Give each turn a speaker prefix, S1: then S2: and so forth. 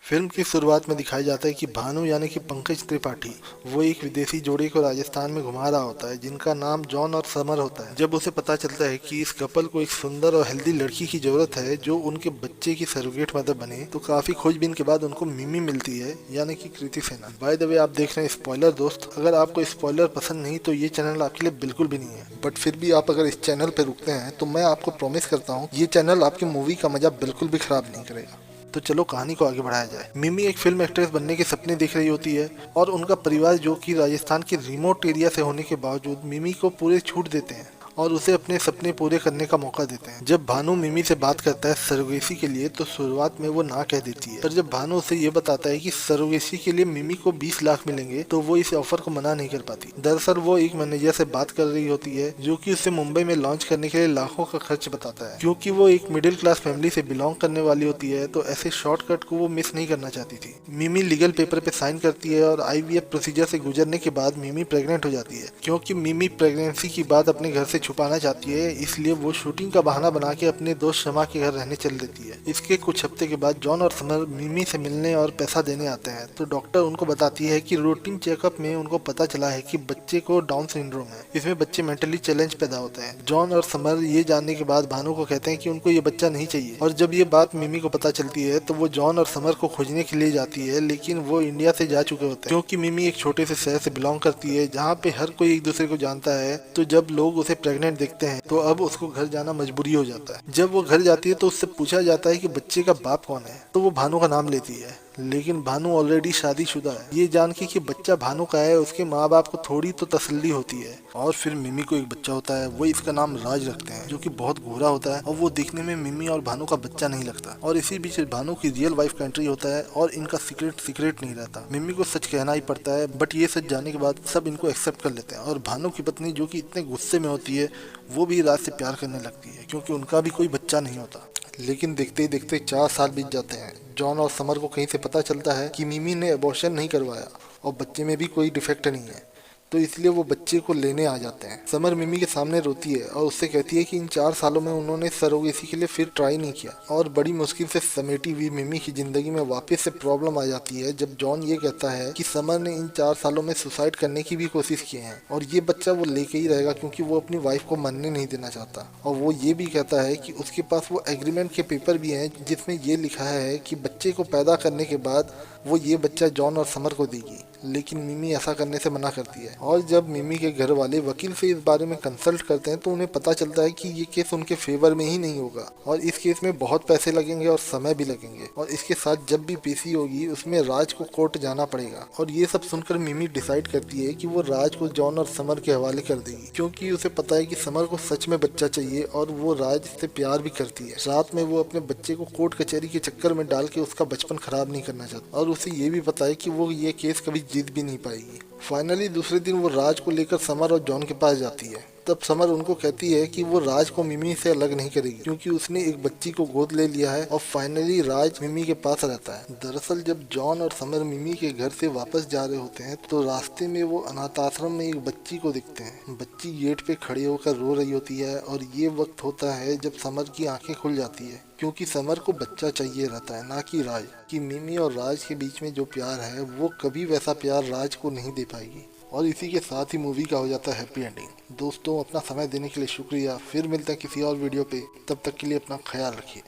S1: Film की शुरुआत में दिखाया जाता है कि भानु यानी कि पंकज त्रिपाठी वो एक विदेशी जोड़े को राजस्थान में घुमा रहा होता है जिनका नाम जॉन और समर होता है। जब उसे पता चलता है कि इस कपल को एक सुंदर और हेल्दी लड़की की जरूरत है जो उनके बच्चे की सरोगेट मदर बने, तो काफी खोजबीन के बाद उनको मिमी मिलती है यानी कि कृति सेना। बाय द वे आप देख रहे हैं स्पॉइलर दोस्त, अगर आपको स्पॉइलर पसंद नहीं तो ये चैनल आपके लिए बिल्कुल भी नहीं है। बट फिर भी आप अगर इस चैनल पे रुकते हैं तो मैं आपको प्रॉमिस करता हूँ ये चैनल आपकी मूवी का मजा बिल्कुल भी खराब नहीं करेगा। तो चलो कहानी को आगे बढ़ाया जाए। मिमी एक फिल्म एक्ट्रेस बनने के सपने देख रही होती है और उनका परिवार जो कि राजस्थान के रिमोट एरिया से होने के बावजूद मिमी को पूरे छूट देते हैं और उसे अपने सपने पूरे करने का मौका देते हैं। जब भानु मिमी से बात करता है सरोगेसी के लिए तो शुरुआत में वो ना कह देती है, पर जब भानु उसे ये बताता है कि सरोगेसी के लिए मिमी को 20 लाख मिलेंगे तो वो इस ऑफर को मना नहीं कर पाती। दरअसल वो एक मैनेजर से बात कर रही होती है जो कि उसे मुंबई में लॉन्च करने के लिए लाखों का खर्च बताता है। क्योंकि वो एक मिडिल क्लास फैमिली से बिलोंग करने वाली होती है तो ऐसे शॉर्टकट को वो मिस नहीं करना चाहती थी। मिमी लीगल पेपर पे साइन करती है और IVF प्रोसीजर से गुजरने के बाद मिमी प्रेग्नेंट हो जाती है। क्योंकि मिमी प्रेगनेंसी की बात अपने घर से छुपाना चाहती है इसलिए वो शूटिंग का बहाना बना के अपने दोस्त शमा के घर रहने चल देती है। इसके कुछ हफ्ते के बाद जॉन और समर मिमी से मिलने और पैसा देने आते हैं तो डॉक्टर उनको बताती है कि रूटीन चेकअप में उनको पता चला है कि बच्चे को डाउन सिंड्रोम है। इसमें बच्चे मेंटली चैलेंज पैदा होते हैं। जॉन और समर ये जानने के बाद भानु को कहते हैं कि उनको ये बच्चा नहीं चाहिए और जब ये बात मिमी को पता चलती है तो वो जॉन और समर को खोजने के लिए जाती है, लेकिन वो इंडिया से जा चुके होते हैं। क्योंकि मिमी एक छोटे से शहर से बिलोंग करती है जहाँ पे हर कोई एक दूसरे को जानता है, तो जब लोग उसे प्रेग्नेंट देखते हैं तो अब उसको घर जाना मजबूरी हो जाता है। जब वो घर जाती है तो उससे पूछा जाता है कि बच्चे का बाप कौन है, तो वो भानु का नाम लेती है, लेकिन भानु ऑलरेडी शादीशुदा है। ये जान के कि बच्चा भानु का है उसके माँ बाप को थोड़ी तो तसल्ली होती है। और फिर मिमी को एक बच्चा होता है, वो इसका नाम राज रखते हैं जो कि बहुत गोरा होता है और वो देखने में मिमी और भानु का बच्चा नहीं लगता। और इसी बीच भानु की रियल वाइफ का एंट्री होता है और इनका सीक्रेट नहीं रहता। मिमी को सच कहना ही पड़ता है, बट ये सच जाने के बाद सब इनको एक्सेप्ट कर लेते हैं। और भानु की पत्नी जो कि इतने गुस्से में होती है वो भी राज से प्यार करने लगती है क्योंकि उनका भी कोई बच्चा नहीं होता। लेकिन देखते ही देखते 4 साल बीत जाते हैं। जॉन और समर को कहीं से पता चलता है कि मिमी ने अबॉर्शन नहीं करवाया और बच्चे में भी कोई डिफेक्ट नहीं है, तो इसलिए वो बच्चे को लेने आ जाते हैं। समर मिमी के सामने रोती है और उससे कहती है कि इन 4 सालों में उन्होंने सरोगेसी के लिए फिर ट्राई नहीं किया। और बड़ी मुश्किल से समेटी हुई मिमी की जिंदगी में वापस से प्रॉब्लम आ जाती है जब जॉन ये कहता है कि समर ने इन 4 सालों में सुसाइड करने की भी कोशिश की है और ये बच्चा वो लेके ही रहेगा क्योंकि वो अपनी वाइफ को मरने नहीं देना चाहता। और वो ये भी कहता है कि उसके पास वो एग्रीमेंट के पेपर भी हैं जिसमें ये लिखा है कि बच्चे को पैदा करने के बाद वो ये बच्चा जॉन और समर को देगी, लेकिन मिमी ऐसा करने से मना करती है। और जब मिमी के घर वाले वकील से इस बारे में कंसल्ट करते हैं तो उन्हें पता चलता है कि ये केस उनके फेवर में ही नहीं होगा और इस केस में बहुत पैसे लगेंगे और समय भी लगेंगे और इसके साथ जब भी पेशी होगी उसमें राज को कोर्ट जाना पड़ेगा। और ये सब सुनकर मिमी डिसाइड करती है कि वो राज को जॉन और समर के हवाले कर देगी क्योंकि उसे पता है कि समर को सच में बच्चा चाहिए और वो राज से प्यार भी करती है। रात में वो अपने बच्चे को कोर्ट कचहरी के चक्कर में डाल के उसका बचपन खराब नहीं करना चाहती और उसे ये भी पता है कि वो ये केस कभी जीत भी नहीं पाएगी। फाइनली दूसरे दिन वो राज को लेकर समर और जॉन के पास जाती है। तब समर उनको कहती है कि वो राज को मिमी से अलग नहीं करेगी क्योंकि उसने एक बच्ची को गोद ले लिया है और फाइनली राज मिमी के पास रहता है। दरअसल जब जॉन और समर मिमी के घर से वापस जा रहे होते हैं तो रास्ते में वो अनाथ आश्रम में एक बच्ची को देखते हैं। बच्ची गेट पे खड़ी होकर रो रही होती है और ये वक्त होता है जब समर की आंखें खुल जाती है क्योंकि समर को बच्चा चाहिए रहता है, ना कि राज। कि मिमी और राज के बीच में जो प्यार है वो कभी वैसा प्यार राज को नहीं दे पाएगी। और इसी के साथ ही मूवी का हो जाता है हैप्पी एंडिंग। दोस्तों अपना समय देने के लिए शुक्रिया। फिर मिलते हैं किसी और वीडियो पे, तब तक के लिए अपना ख्याल रखिए।